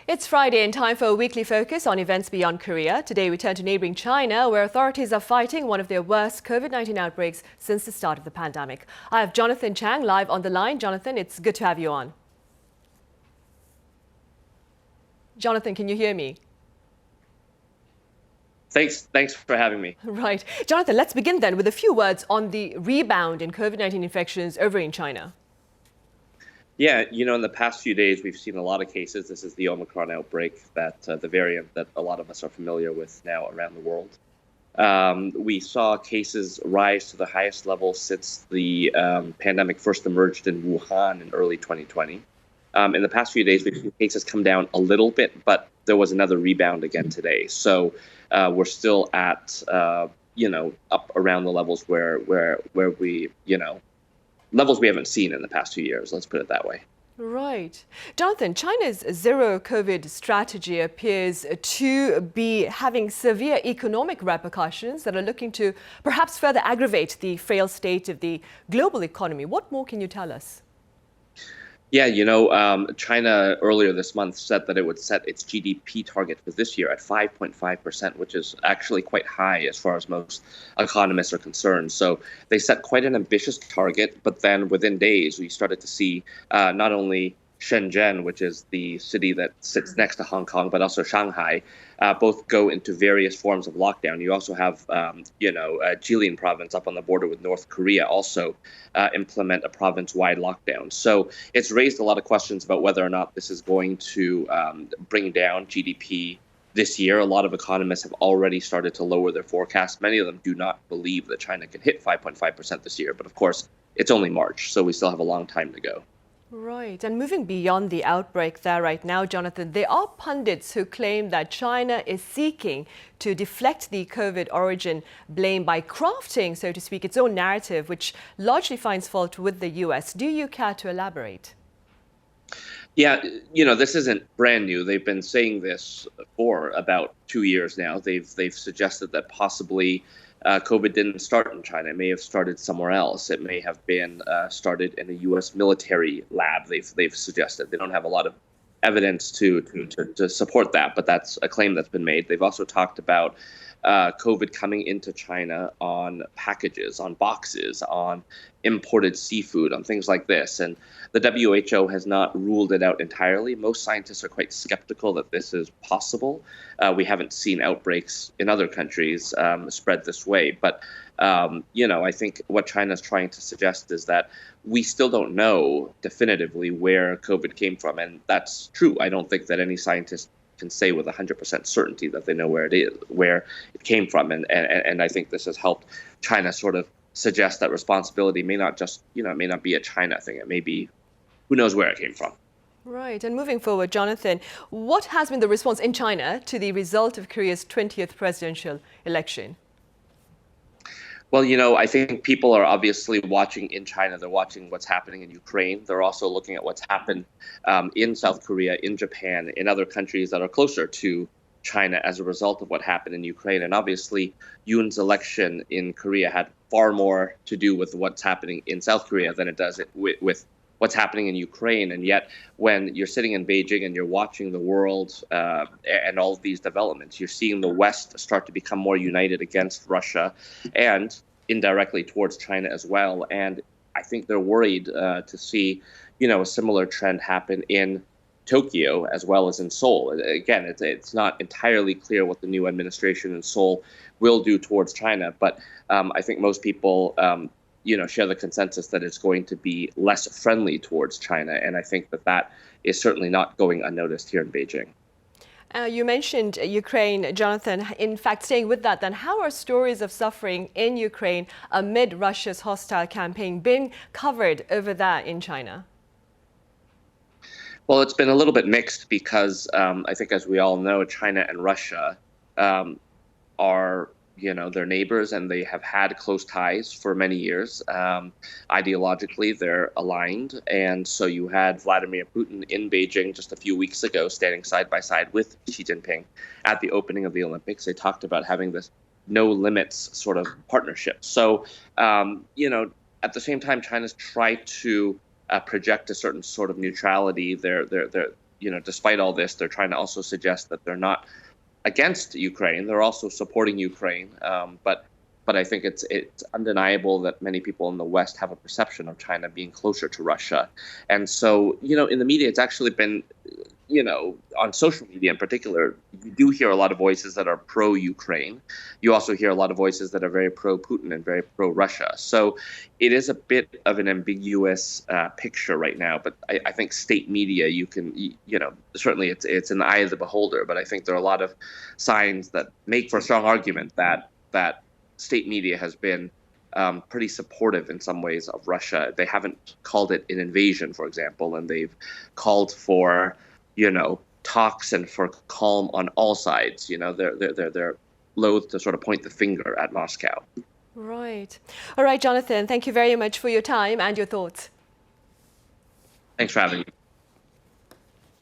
It's Friday and time for a weekly focus on events beyond Korea. Today we turn to neighbouring China, where authorities are fighting one of their worst COVID-19 outbreaks since the start of the pandemic. I have Jonathan Chang live on the line. Jonathan, it's good to have you on. Jonathan, can you hear me? Thanks for having me. Right. Jonathan, let's begin then with a few words on the rebound in COVID-19 infections over in China. Yeah, in the past few days, we've seen a lot of cases. This is the Omicron outbreak, the variant that a lot of us are familiar with now around the world. We saw cases rise to the highest level since the pandemic first emerged in Wuhan in early 2020. In the past few days, we've seen cases come down a little bit, but there was another rebound again today. So we're still at, up around the levels where we, levels we haven't seen in the past 2 years. Let's put it that way. Right. Jonathan, China's zero COVID strategy appears to be having severe economic repercussions that are looking to perhaps further aggravate the frail state of the global economy. What more can you tell us? Yeah, China earlier this month said that it would set its GDP target for this year at 5.5%, which is actually quite high as far as most economists are concerned. So they set quite an ambitious target, but then within days, we started to see not only Shenzhen, which is the city that sits next to Hong Kong, but also Shanghai, both go into various forms of lockdown. You also have, Jilin province up on the border with North Korea also implement a province-wide lockdown. So it's raised a lot of questions about whether or not this is going to bring down GDP this year. A lot of economists have already started to lower their forecast. Many of them do not believe that China can hit 5.5% this year. But of course, it's only March, so we still have a long time to go. Right. And moving beyond the outbreak there right now, Jonathan, there are pundits who claim that China is seeking to deflect the COVID origin blame by crafting, so to speak, its own narrative, which largely finds fault with the US. Do you care to elaborate? Yeah, this isn't brand new. They've been saying this for about 2 years now. They've suggested that possibly COVID didn't start in China. It may have started somewhere else. It may have been started in a U.S. military lab. They've suggested. They don't have a lot of evidence to support that, but that's a claim that's been made. They've also talked about COVID coming into China on packages, on boxes, on imported seafood, on things like this. And the WHO has not ruled it out entirely. Most scientists are quite skeptical that this is possible. We haven't seen outbreaks in other countries spread this way. But, I think what China's trying to suggest is that we still don't know definitively where COVID came from. And that's true. I don't think that any scientist can say with 100% certainty that they know where it came from. And I think this has helped China sort of suggest that responsibility may not just, it may not be a China thing. It may be, who knows where it came from. Right. And moving forward, Jonathan, what has been the response in China to the result of Korea's 20th presidential election? Well, I think people are obviously watching in China. They're watching what's happening in Ukraine. They're also looking at what's happened in South Korea, in Japan, in other countries that are closer to China as a result of what happened in Ukraine. And obviously, Yoon's election in Korea had far more to do with what's happening in South Korea than it does with what's happening in Ukraine. And yet, when you're sitting in Beijing and you're watching the world and all of these developments, you're seeing the West start to become more united against Russia and indirectly towards China as well. And I think they're worried to see, a similar trend happen in Tokyo as well as in Seoul. Again, it's not entirely clear what the new administration in Seoul will do towards China, but I think most people share the consensus that it's going to be less friendly towards China. And I think that is certainly not going unnoticed here in Beijing. You mentioned Ukraine, Jonathan. In fact, staying with that, then how are stories of suffering in Ukraine amid Russia's hostile campaign being covered over there in China? Well, it's been a little bit mixed because I think, as we all know, China and Russia are they're neighbors, and they have had close ties for many years. Ideologically, they're aligned. And so you had Vladimir Putin in Beijing just a few weeks ago, standing side by side with Xi Jinping at the opening of the Olympics. They talked about having this no limits sort of partnership. So, at the same time, China's tried to project a certain sort of neutrality. They're despite all this, they're trying to also suggest that they're not against Ukraine. They're also supporting Ukraine. But I think it's undeniable that many people in the West have a perception of China being closer to Russia. And so, in the media, it's actually been, on social media in particular, you do hear a lot of voices that are pro-Ukraine. You also hear a lot of voices that are very pro-Putin and very pro-Russia. So it is a bit of an ambiguous picture right now. But I think state media, you can, certainly it's in the eye of the beholder. But I think there are a lot of signs that make for a strong argument that state media has been pretty supportive in some ways of Russia. They haven't called it an invasion, for example, and they've called for, talks and for calm on all sides. They're loath to sort of point the finger at Moscow. Right. All right, Jonathan, thank you very much for your time and your thoughts. Thanks for having me.